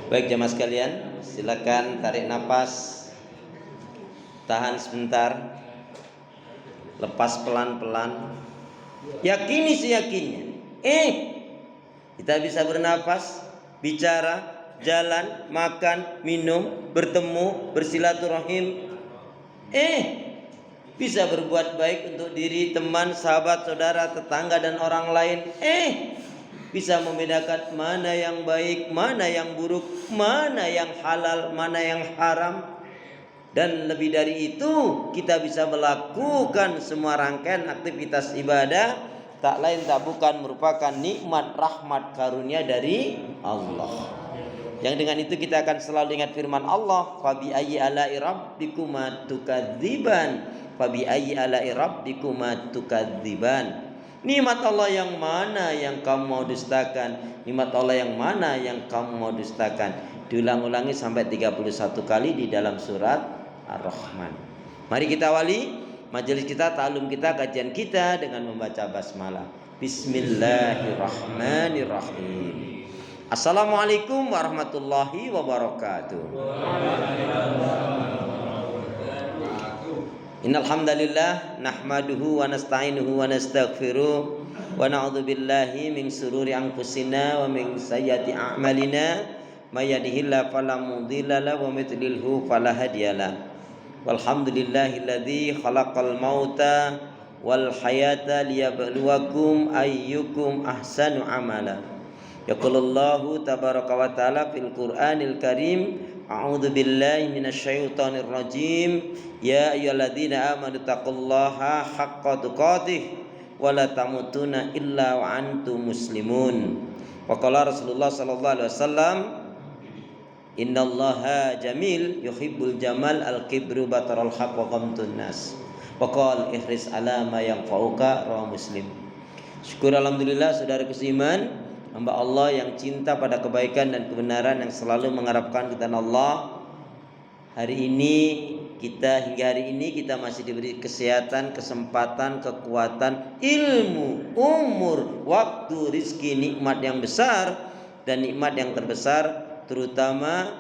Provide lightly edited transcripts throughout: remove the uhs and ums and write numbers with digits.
Baik jemaah sekalian, silakan tarik nafas, tahan sebentar, lepas pelan-pelan. Yakini seyakinnya. Kita bisa bernafas, bicara, jalan, makan, minum, bertemu, bersilaturahim. Bisa berbuat baik untuk diri, teman, sahabat, saudara, tetangga dan orang lain. Bisa membedakan mana yang baik, mana yang buruk, mana yang halal, mana yang haram. Dan lebih dari itu, kita bisa melakukan semua rangkaian aktivitas ibadah, tak lain tak bukan merupakan nikmat rahmat karunia dari Allah. Yang dengan itu kita akan selalu ingat firman Allah, fabi ayyi ala'i rabbikuma tukadziban, fabi ayyi ala'i rabbikuma tukadziban. Nikmat Allah yang mana yang kamu mau dustakan? Nikmat Allah yang mana yang kamu mau dustakan? Diulang-ulangi sampai 31 kali di dalam surat Ar-Rahman. Mari kita awali majelis kita, ta'alum kita, kajian kita dengan membaca basmalah. Bismillahirrahmanirrahim. Assalamualaikum warahmatullahi wabarakatuh. Innal hamdalillah nahmaduhu wa nasta'inuhu wa nastaghfiruh wa na'udzu billahi min shururi anfusina wa min sayyiati a'malina may yahdihillahu fala mudilla lahu wa may yudlilhu fala hadiyalah. Walhamdulillahilladzi khalaqal mauta wal hayata liyabluwakum ayyukum ahsanu amala. Yaqulullahu tabaraka wa ta'ala fil Qur'anil Karim, a'udzu billahi minasyaitonir rajim. Ya ayyuhalladzina amanu taqullaha haqqa tuqatih wa la tamutunna illa wa antum muslimun. Wa qala Rasulullah sallallahu alaihi wasallam, innallaha jamil yuhibbul jamal al-kibru batarul haq wa ghamtun nas. Wa qala ihris ala ma yanfa'uka, rawahu Muslim. Syukur alhamdulillah saudara seiman, hamba Allah yang cinta pada kebaikan dan kebenaran, yang selalu mengharapkan kepada Allah. Hingga hari ini kita masih diberi kesehatan, kesempatan, kekuatan, ilmu, umur, waktu, rizki, nikmat yang besar dan nikmat yang terbesar, terutama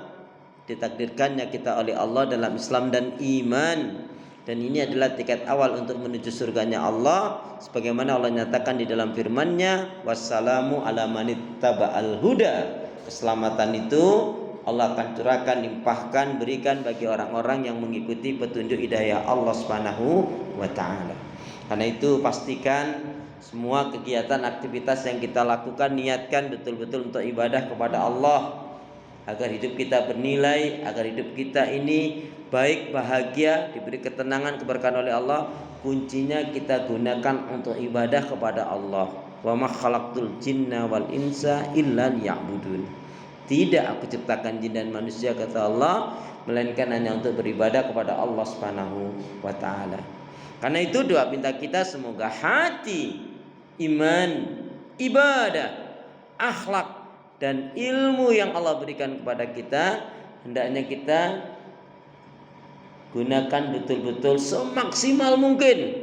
ditakdirkannya kita oleh Allah dalam Islam dan iman. Dan ini adalah tiket awal untuk menuju surganya Allah, sebagaimana Allah nyatakan di dalam firman-Nya, wassalamu ala manittaba'al huda. Keselamatan itu Allah akan curahkan, limpahkan, berikan bagi orang-orang yang mengikuti petunjuk hidayah Allah Subhanahu wa taala. Karena itu pastikan semua kegiatan aktivitas yang kita lakukan niatkan betul-betul untuk ibadah kepada Allah, agar hidup kita bernilai, agar hidup kita ini baik, bahagia, diberi ketenangan, keberkahan oleh Allah. Kuncinya kita gunakan untuk ibadah kepada Allah. Wa ma khalaqtul jinna wal insa illa liya'budun. Tidak aku ciptakan jin dan manusia, kata Allah, melainkan hanya untuk beribadah kepada Allah Subhanahu wa taala. Karena itu doa minta kita semoga hati, iman, ibadah, akhlak dan ilmu yang Allah berikan kepada kita hendaknya kita gunakan betul-betul semaksimal mungkin,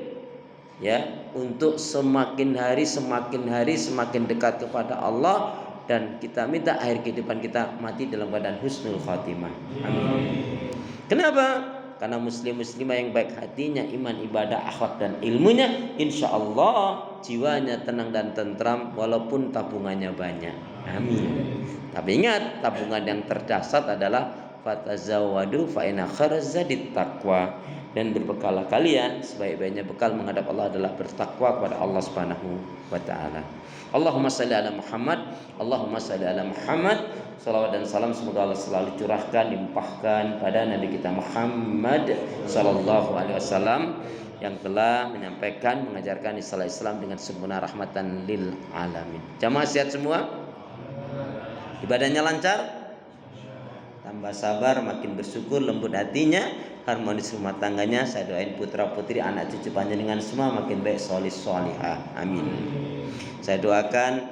ya, untuk semakin hari semakin dekat kepada Allah, dan kita minta akhir kehidupan kita mati dalam keadaan husnul khatimah. Amin. Kenapa? Karena muslimah yang baik hatinya, iman, ibadah, akhlak dan ilmunya, insya Allah jiwanya tenang dan tentram walaupun tabungannya banyak. Amin. Tapi ingat, tabungan yang terdasar adalah fatazawwadu fa inna khairaz zadit taqwa. Dan berbekalah kalian, sebaik-baiknya bekal menghadap Allah adalah bertakwa kepada Allah Subhanahu wa taala. Allahumma salli ala Muhammad, Allahumma salli ala Muhammad. Salawat dan salam semoga Allah selalu curahkan, limpahkan pada Nabi kita Muhammad sallallahu alaihi wasallam, yang telah menyampaikan, mengajarkan istilah Islam dengan sempurna, rahmatan lil alamin. Jamaah sehat semua? Ibadahnya lancar? Tambah sabar, makin bersyukur, lembut hatinya, harmonis rumah tangganya. Saya doain putra putri, anak cucu panjenengan semua makin baik, solih solihah. Amin. Saya doakan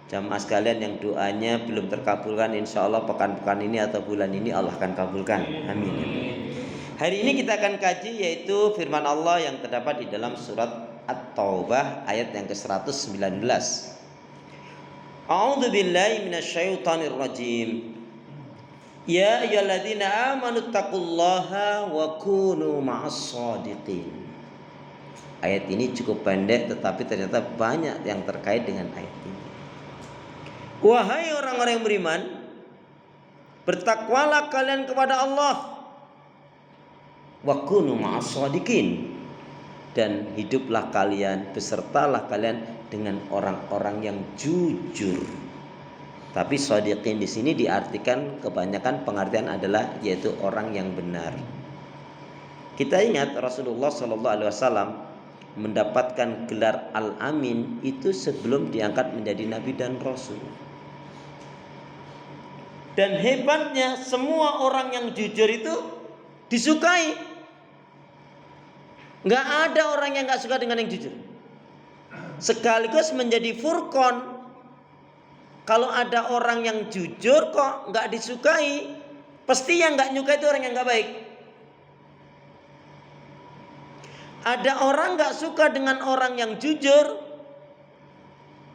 jamaah sekalian yang doanya belum terkabulkan, insya Allah pekan-pekan ini atau bulan ini Allah akan kabulkan. Amin. Hari ini kita akan kaji yaitu firman Allah yang terdapat di dalam surat At-Taubah ayat yang ke-119. A'udzu billahi minasyaitonir rajim. Ya ayyuhalladzina amanu taqullaha wa kunu ma'as shadiqin. Ayat ini cukup pendek tetapi ternyata banyak yang terkait dengan ayat ini. Wahai orang-orang yang beriman, bertakwalah kalian kepada Allah. Wa kunu ma'as shadiqin, dan hiduplah kalian, besertalah kalian dengan orang-orang yang jujur. Tapi shadiqin di sini diartikan kebanyakan pengertian adalah yaitu orang yang benar. Kita ingat Rasulullah Shallallahu Alaihi Wasallam mendapatkan gelar Al-Amin itu sebelum diangkat menjadi Nabi dan Rasul. Dan hebatnya semua orang yang jujur itu disukai. Nggak ada orang yang nggak suka dengan yang jujur. Sekaligus menjadi furqan. Kalau ada orang yang jujur kok nggak disukai, pasti yang nggak nyukai itu orang yang nggak baik. Ada orang nggak suka dengan orang yang jujur.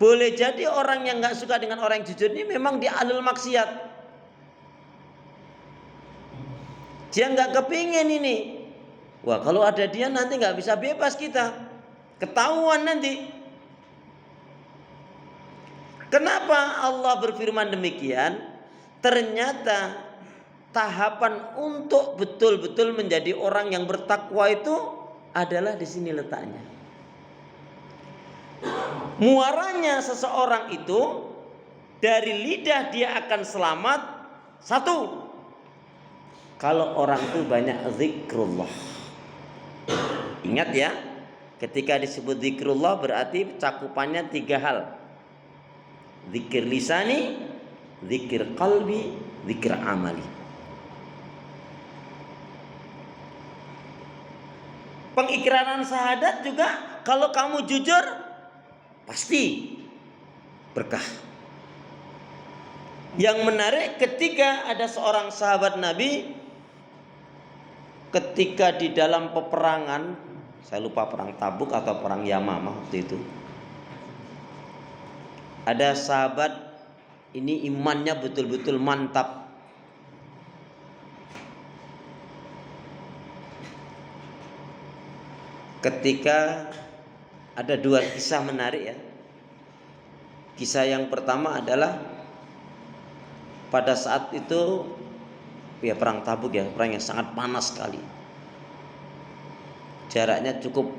Boleh jadi orang yang nggak suka dengan orang yang jujur ini memang dia ahlul maksiat. Dia nggak kepingin ini. Wah, kalau ada dia nanti nggak bisa bebas kita, ketahuan nanti. Kenapa Allah berfirman demikian? Ternyata tahapan untuk betul-betul menjadi orang yang bertakwa itu adalah di sini letaknya. Muaranya seseorang itu dari lidah dia akan selamat. Satu, kalau orang itu banyak zikrullah. Ingat ya, ketika disebut zikrullah berarti cakupannya 3 hal. Zikir lisani, zikir qalbi, zikir amali. Pengikraran syahadat juga kalau kamu jujur pasti berkah. Yang menarik ketika ada seorang sahabat Nabi ketika di dalam peperangan, saya lupa perang Tabuk atau perang Yamamah waktu itu. Ada sahabat ini imannya betul-betul mantap. Ketika ada 2 kisah menarik ya. Kisah yang pertama adalah pada saat itu ya perang Tabuk ya, perang yang sangat panas sekali. Jaraknya cukup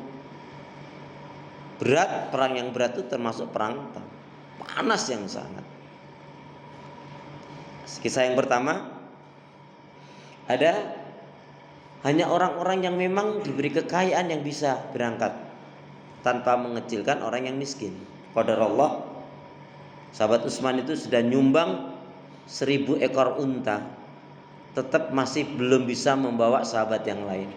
berat, perang yang berat itu termasuk perang Tabuk. Panas yang sangat. Kisah yang pertama ada hanya orang-orang yang memang diberi kekayaan yang bisa berangkat tanpa mengecilkan orang yang miskin. Qadarullah, sahabat Utsman itu sudah nyumbang 1000 ekor unta, tetap masih belum bisa membawa sahabat yang lain.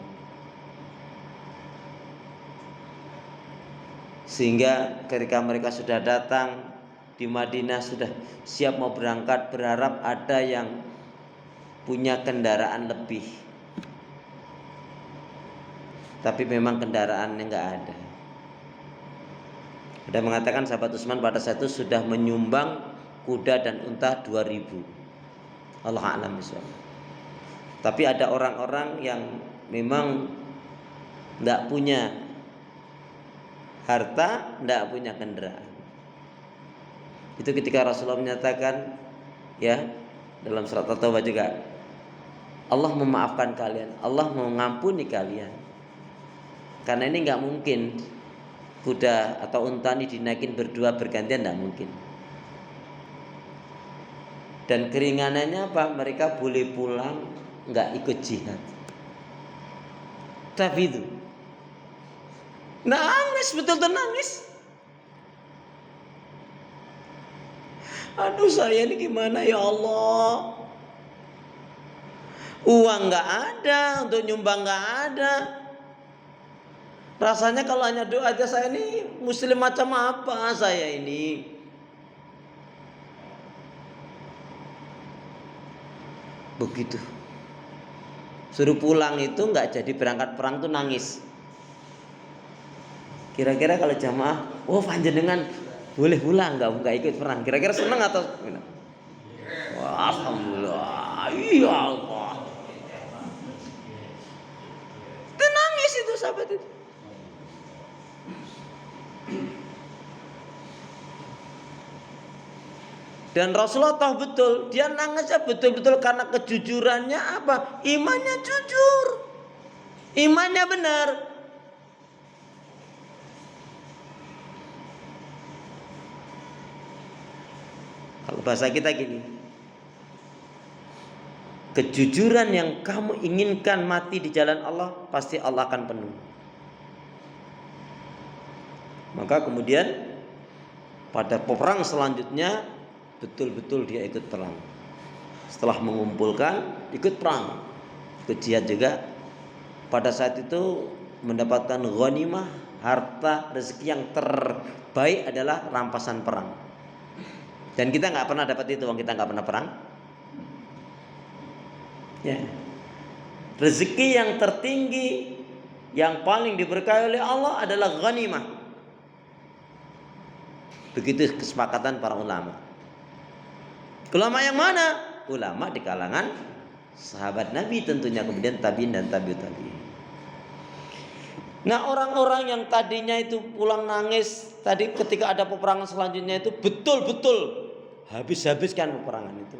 Sehingga ketika mereka sudah datang di Madinah, sudah siap mau berangkat, berharap ada yang punya kendaraan lebih. Tapi memang kendaraannya nggak ada. Ada mengatakan sahabat Utsman pada saat itu sudah menyumbang kuda dan unta 2000. Allah a'lam bishawab. Tapi ada orang-orang yang memang nggak punya harta, nggak punya kendaraan. Itu ketika Rasulullah menyatakan ya dalam surat At-Taubah juga, Allah memaafkan kalian, Allah mengampuni kalian. Karena ini nggak mungkin kuda atau unta ini dinaikin berdua bergantian, nggak mungkin. Dan keringanannya apa? Mereka boleh pulang nggak ikut jihad. Tapi itu nangis, betul-betul nangis. Aduh, saya ini gimana ya Allah? Uang nggak ada, untuk nyumbang nggak ada. Rasanya kalau hanya doa aja, saya ini muslim macam apa saya ini? Begitu. Suruh pulang itu nggak jadi berangkat perang tuh nangis. Kira-kira kalau jamaah, oh panjenengan boleh pulang nggak ikut perang? Kira-kira seneng atau? Wah, alhamdulillah, Ya Allah. Nangis itu sahabat itu. Dan Rasulullah tahu betul, dia nangisnya betul-betul karena kejujurannya apa? Imannya jujur. Imannya benar. Kalau bahasa kita gini, kejujuran yang kamu inginkan mati di jalan Allah, pasti Allah akan penuh. Maka kemudian pada peperang selanjutnya betul-betul dia ikut perang. Setelah mengumpulkan, ikut perang, ikut jihad juga. Pada saat itu mendapatkan ghanimah, harta, rezeki yang terbaik adalah rampasan perang. Dan kita nggak pernah dapat itu, kita nggak pernah perang. Ya. Rezeki yang tertinggi, yang paling diberkahi oleh Allah adalah ghanimah. Begitu kesepakatan para ulama. Ulama yang mana? Ulama di kalangan sahabat Nabi tentunya, kemudian tabi'in dan tabi'ut tabi'in. Nah, orang-orang yang tadinya itu pulang nangis tadi ketika ada peperangan selanjutnya itu betul-betul habis-habiskan peperangan itu.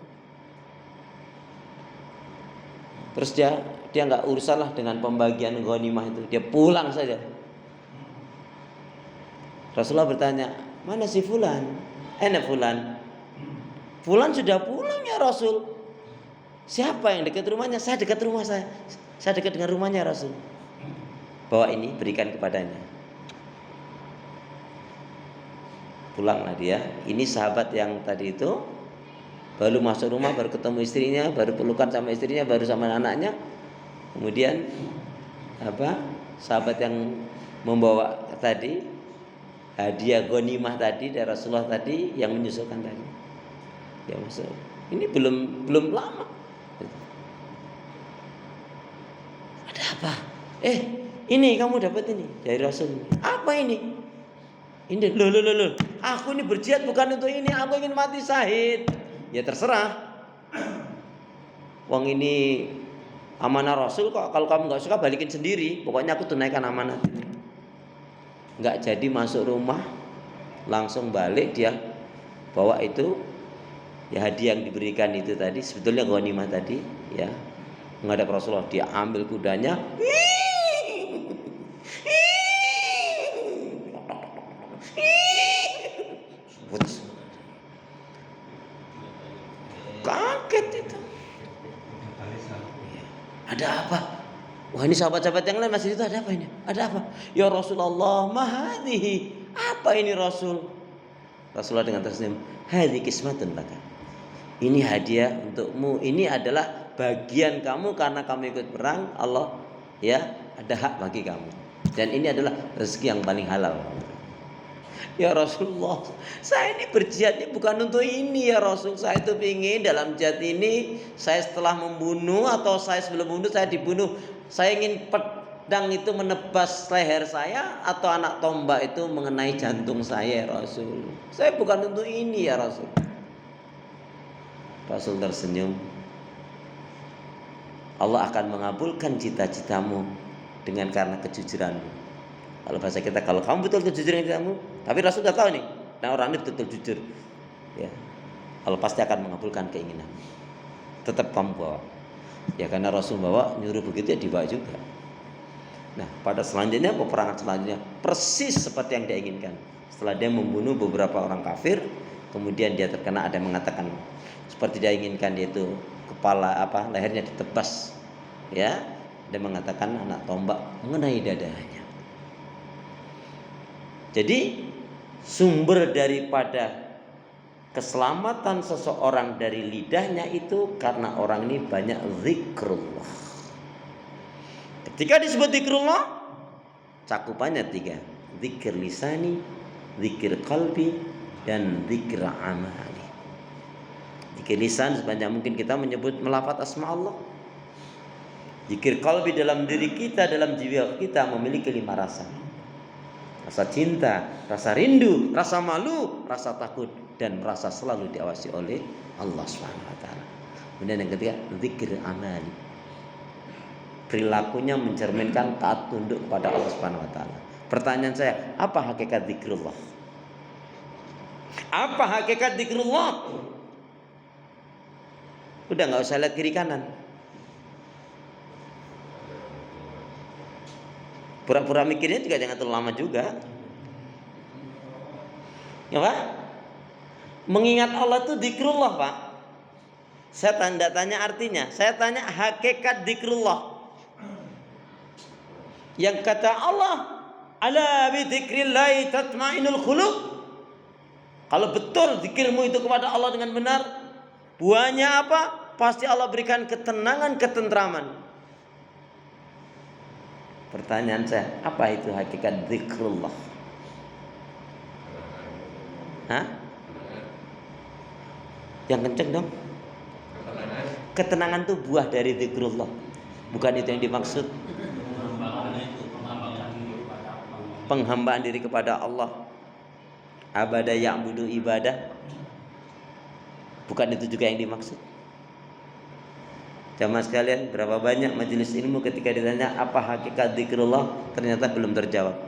Terus dia nggak urusan lah dengan pembagian ghanimah itu, dia pulang saja. Rasulullah bertanya, mana si fulan? Enak fulan. Fulan sudah pulang ya Rasul. Siapa yang dekat rumahnya? Saya dekat rumah saya. Saya dekat dengan rumahnya Rasul. Bawa ini, berikan kepadanya. Pulanglah dia. Ini sahabat yang tadi itu baru masuk rumah, baru ketemu istrinya, baru pelukan sama istrinya, baru sama anaknya. Kemudian sahabat yang membawa tadi hadiah ghanimah tadi dari Rasulullah tadi, yang menyusulkan tadi, ya masuk. Ini belum lama. Ada apa? Ini kamu dapat ini dari Rasul. Apa ini? Ini loh. Aku ini berjihad bukan untuk ini. Aku ingin mati syahid. Ya terserah. Wong ini amanah Rasul kok. Kalau kamu nggak suka balikin sendiri. Pokoknya aku tunaikan amanah. Nggak jadi masuk rumah, langsung balik dia bawa itu ya hadiah yang diberikan itu tadi, sebetulnya ghanimah tadi ya, menghadap Rasulullah. Dia ambil kudanya, kaget itu. Ada apa? Wah, ini sahabat-sahabat yang lain masih itu, ada apa ini? Ada apa? Ya Rasulullah, mahadihi. Apa ini Rasul? Rasulullah dengan tersenyum, hadhi kismatun laka. Ini hadiah untukmu. Ini adalah bagian kamu karena kamu ikut perang. Allah ya ada hak bagi kamu. Dan ini adalah rezeki yang paling halal. Ya Rasulullah, saya ini berjihad ini bukan untuk ini ya Rasul. Saya itu ingin dalam jihad ini, saya setelah membunuh atau saya sebelum membunuh saya dibunuh, saya ingin pedang itu menebas leher saya atau anak tombak itu mengenai jantung saya ya Rasul. Saya bukan untuk ini ya Rasul. Rasul tersenyum. Allah akan mengabulkan cita-citamu dengan karena kejujuranmu. Kalau bahasa kita, kalau kamu betul kejujuran kamu, tapi Rasul sudah tahu nih, nah orang ini betul jujur, ya, Allah pasti akan mengabulkan keinginan. Tetap kamu bawa, ya karena Rasul bawa, nyuruh begitu ya dibawa juga. Nah pada selanjutnya peperangan selanjutnya persis seperti yang dia inginkan. Setelah dia membunuh beberapa orang kafir, kemudian dia terkena, ada yang mengatakan seperti dia inginkan, yaitu kepala lehernya ditebas, ya, dia mengatakan anak tombak mengenai dadanya. Jadi sumber daripada keselamatan seseorang dari lidahnya itu karena orang ini banyak zikrullah. Ketika disebut zikrullah, cakupannya 3: zikir lisani, zikir qalbi, dan zikir amali. Zikir lisan sebanyak mungkin kita menyebut melafaz asma Allah. Zikir qalbi dalam diri kita, dalam jiwa kita memiliki 5 rasa. Rasa cinta, rasa rindu, rasa malu, rasa takut, dan merasa selalu diawasi oleh Allah SWT. Kemudian yang ketiga, zikir amali. Perilakunya mencerminkan taat tunduk kepada Allah Subhanahu wa taala. Pertanyaan saya, apa hakikat zikrullah? Apa hakikat zikrullah? Udah nggak usah lihat kiri kanan. Pura-pura mikirnya juga jangan terlalu lama juga. Ya Pak? Mengingat Allah itu zikrullah Pak. Saya tanya artinya. Saya tanya hakikat zikrullah. Yang kata Allah, ala bi dzikrillah tatma'innul qulub. Kalau betul zikirmu itu kepada Allah dengan benar, buahnya apa? Pasti Allah berikan ketenangan, ketentraman. Pertanyaan saya, apa itu hakikat zikrullah? Hah? Yang kenceng dong. Ketenangan itu buah dari zikrullah. Bukan itu yang dimaksud. Penghambaan diri kepada Allah. Abada ya'budu ibadah. Bukan itu juga yang dimaksud. Jamaah sekalian, berapa banyak majelis ilmu ketika ditanya apa hakikat zikrullah, ternyata belum terjawab.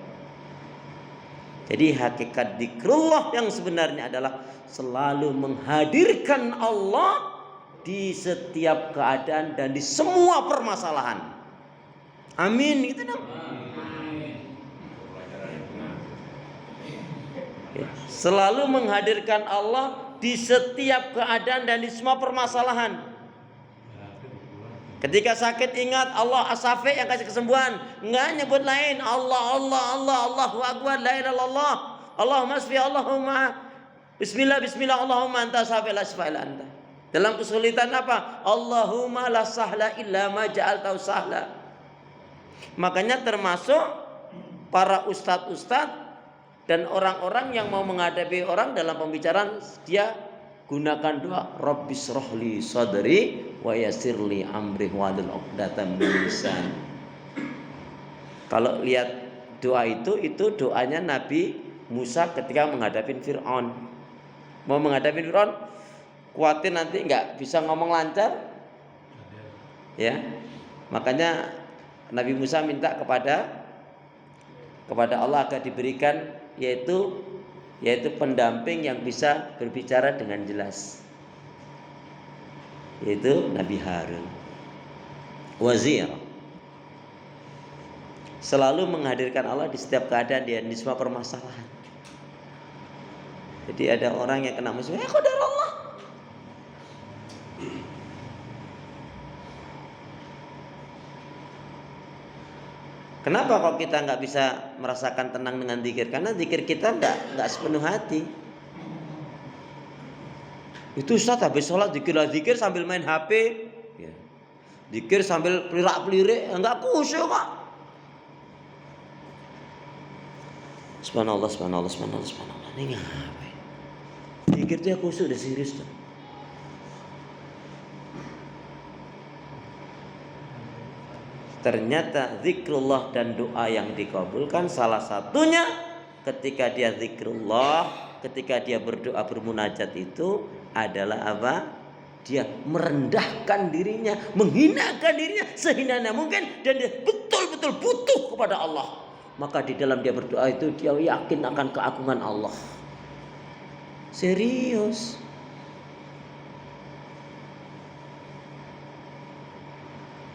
Jadi hakikat zikrullah yang sebenarnya adalah selalu menghadirkan Allah di setiap keadaan dan di semua permasalahan. Amin, gitu dong. Selalu menghadirkan Allah di setiap keadaan dan di semua permasalahan. Ketika sakit ingat Allah as-Safi yang kasih kesembuhan, enggak nyebut lain. Allah, Allahu Akbar, la ilaha illallah. Allahumma asfi, Allahumma bismillah, Allahumma anta safi la syafa illa anta. Dalam kesulitan apa? Allahumma la sahla illa ma ja'altahu sahla. Makanya termasuk para ustadz dan orang-orang yang mau menghadapi orang dalam pembicaraan, dia gunakan doa Rabbis rohli sadri wa yassirli amri wahlul 'uqdatam min lisani. Kalau lihat doa itu doanya Nabi Musa ketika menghadapi Fir'aun. Mau menghadapi Fir'aun, khawatir nanti nggak bisa ngomong lancar, ya. Makanya Nabi Musa minta kepada Allah agar diberikan yaitu pendamping yang bisa berbicara dengan jelas, yaitu Nabi Harun. Wazir selalu menghadirkan Allah di setiap keadaan dan di semua permasalahan. Jadi ada orang yang kena musibah, ya qadar Allah. Kenapa kalau kita nggak bisa merasakan tenang dengan zikir? Karena zikir kita nggak sepenuh hati. Itu Ustaz habis sholat zikir sambil main HP, ya. Zikir sambil pelirak-pelirik, nggak khusyuk kok. Subhanallah. Ini ngapain? Zikir itu ya khusyuk, udah serius tuh. Ternyata zikrullah dan doa yang dikabulkan salah satunya ketika dia zikrullah, ketika dia berdoa bermunajat itu adalah apa? Dia merendahkan dirinya, menghinakan dirinya sehina mungkin, dan dia betul-betul butuh kepada Allah. Maka di dalam dia berdoa itu dia yakin akan keagungan Allah. Serius.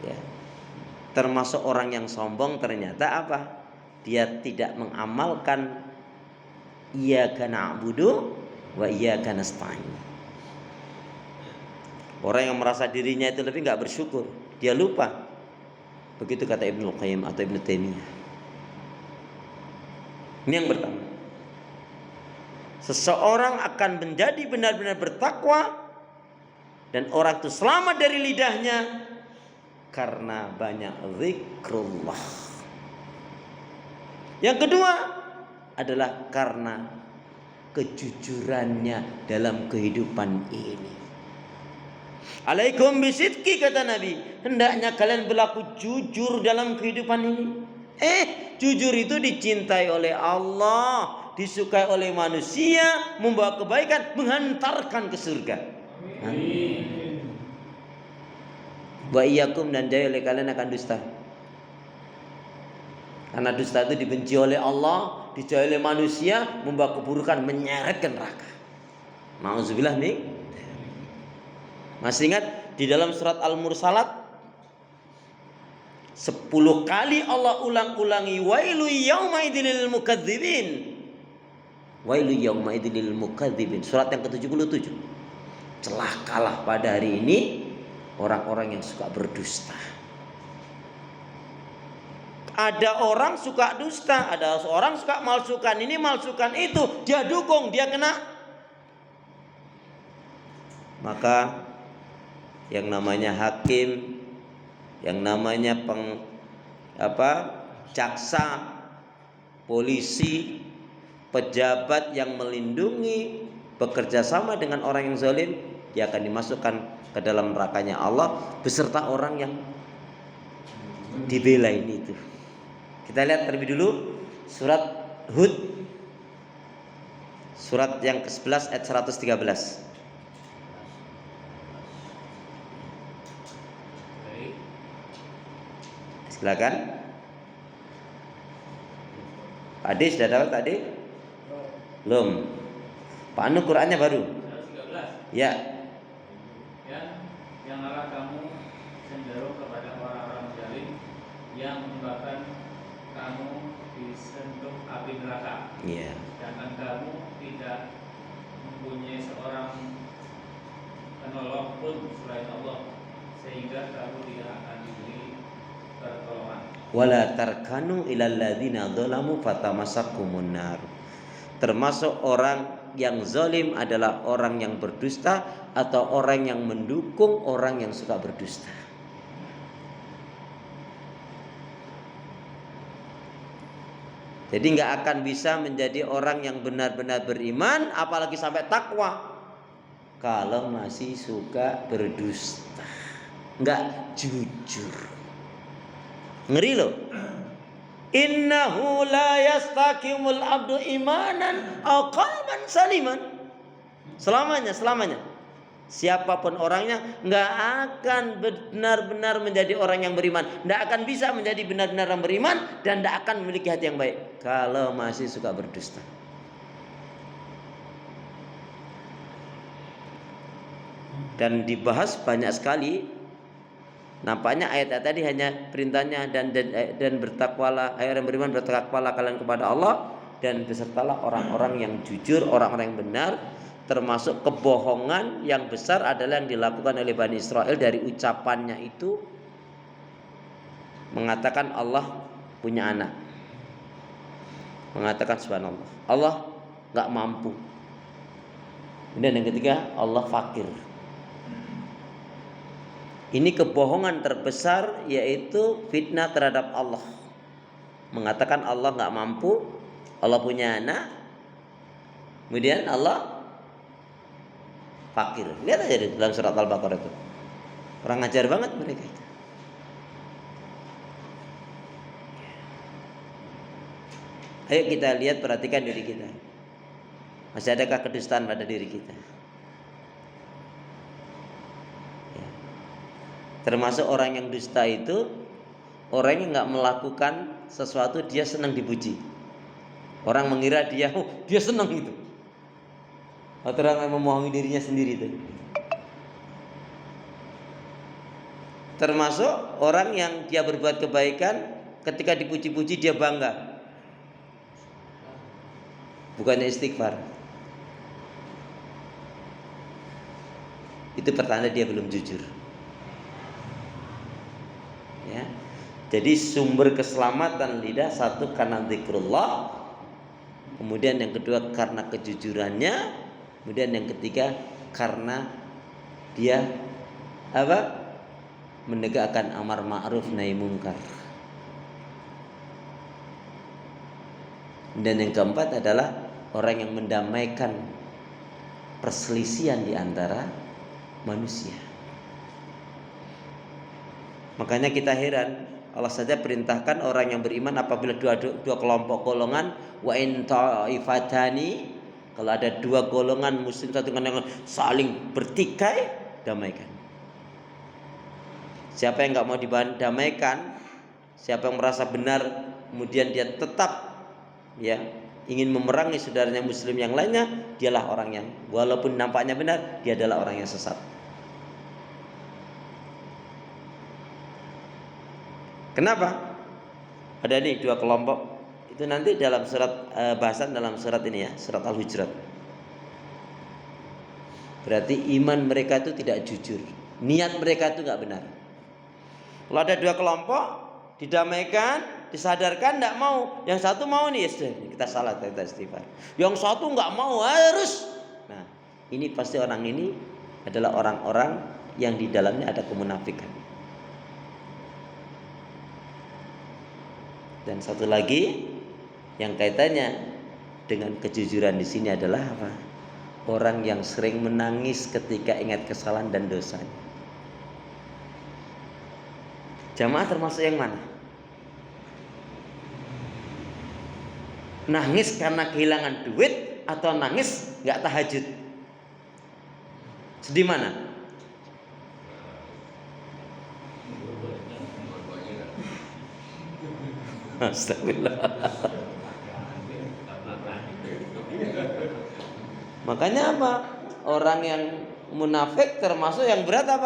Ya. Termasuk orang yang sombong ternyata apa? Dia tidak mengamalkan iyyaka na'budu wa iyyaka nasta'in. Orang yang merasa dirinya itu lebih nggak bersyukur, dia lupa. Begitu kata Ibnu Qayyim atau Ibnu Taimiyah. Ini yang pertama. Seseorang akan menjadi benar-benar bertakwa dan orang itu selamat dari lidahnya karena banyak zikrullah. Yang kedua adalah karena kejujurannya dalam kehidupan ini. Alaikum bisidqi, kata Nabi, hendaknya kalian berlaku jujur dalam kehidupan ini. Jujur itu dicintai oleh Allah, disukai oleh manusia, membawa kebaikan, menghantarkan ke surga. Amin. Wa iyyakum, dan jaya oleh kalian akan dusta. Karena dusta itu dibenci oleh Allah, dijauhi oleh manusia, membawa keburukan, menyeret ke neraka. Nauzubillah nih. Masih ingat di dalam surat Al-Mursalat 10 kali Allah ulang-ulangi wailu yauma idzil mukadzibin. Wailu yauma idzil mukadzibin. Surat yang ke-77. Celakalah pada hari ini orang-orang yang suka berdusta. Ada orang suka dusta, ada orang suka malsukan ini, malsukan itu, dia dukung, dia kena. Maka yang namanya hakim, yang namanya jaksa, polisi, pejabat yang melindungi, bekerja sama dengan orang yang zalim, dia akan dimasukkan ke dalam nerakanya Allah beserta orang yang dibela ini itu. Kita lihat terlebih dulu surat Hud, surat yang ke-11 ayat 113. Silakan. Pak Ade sudah dapat tadi? Belum. Pak Anu Qurannya baru. 13. Ya. Janganlah kamu cenderung kepada orang-orang zalim yang menyebabkan kamu disentuh api neraka. Iya. Jangan kamu tidak mempunyai seorang penolong pun selain Allah, sehingga kamu tidak akan diberi pertolongan. Wala tarkanu ilal ladzina dzalamu fatamassakumun nar. Termasuk orang yang zalim adalah orang yang berdusta atau orang yang mendukung orang yang suka berdusta. Jadi nggak akan bisa menjadi orang yang benar-benar beriman, apalagi sampai takwa, kalau masih suka berdusta, nggak jujur. Ngeri loh. Innahu la yastaqimul abdu imanan aw qalban saliman. Selamanya. Siapapun orangnya nggak akan benar-benar menjadi orang yang beriman, nggak akan bisa menjadi benar-benar orang beriman, dan nggak akan memiliki hati yang baik kalau masih suka berdusta. Dan dibahas banyak sekali. Nampaknya ayat-ayat tadi hanya perintahnya dan bertakwalah, hai orang beriman, bertakwalah kalian kepada Allah dan besertalah orang-orang yang jujur, orang-orang yang benar. Termasuk kebohongan yang besar adalah yang dilakukan oleh Bani Israel dari ucapannya itu mengatakan Allah punya anak, mengatakan subhanallah, Allah nggak mampu. Dan yang ketiga, Allah fakir. Ini kebohongan terbesar, yaitu fitnah terhadap Allah. Mengatakan Allah nggak mampu, Allah punya anak, kemudian Allah fakir. Lihat aja di dalam surat Al-Baqarah itu. Kurang ajar banget mereka itu. Ayo kita lihat, perhatikan diri kita. Masih adakah kedustaan pada diri kita? Ya. Termasuk orang yang dusta itu orang yang nggak melakukan sesuatu dia senang dipuji. Orang mengira dia senang itu. Atau orang yang memohongi dirinya sendiri itu. Termasuk orang yang dia berbuat kebaikan, ketika dipuji-puji dia bangga. Bukannya istighfar. Itu pertanda dia belum jujur. Ya. Jadi sumber keselamatan lidah, satu karena zikrullah, kemudian yang kedua karena kejujurannya, kemudian yang ketiga karena dia menegakkan amar ma'ruf nahi munkar. Dan yang keempat adalah orang yang mendamaikan perselisihan di antara manusia. Makanya kita heran, Allah saja perintahkan orang yang beriman apabila dua kelompok golongan, wa in ta'ifatani, kalau ada dua golongan muslim satu dengan yang saling bertikai, damaikan. Siapa yang nggak mau didamaikan, siapa yang merasa benar, kemudian dia tetap ya ingin memerangi saudaranya muslim yang lainnya, dialah orang yang walaupun nampaknya benar, dia adalah orang yang sesat. Kenapa? Ada nih dua kelompok. Itu nanti dalam surat bahasan dalam surat ini ya, surat Al-Hujurat. Berarti iman mereka itu tidak jujur, niat mereka itu nggak benar. Kalau ada dua kelompok, didamaikan, disadarkan, tidak mau. Yang satu mau nih, ya sudah, kita salah, kita istighfar. Yang satu nggak mau, harus. Nah, ini pasti orang ini adalah orang-orang yang di dalamnya ada kemunafikan. Dan satu lagi yang kaitannya dengan kejujuran di sini adalah apa? Orang yang sering menangis ketika ingat kesalahan dan dosanya. Jamaah termasuk yang mana? Nangis karena kehilangan duit atau nangis nggak tahajud? Sedih mana? Astagfirullah. Makanya apa? Orang yang munafik termasuk yang berat apa?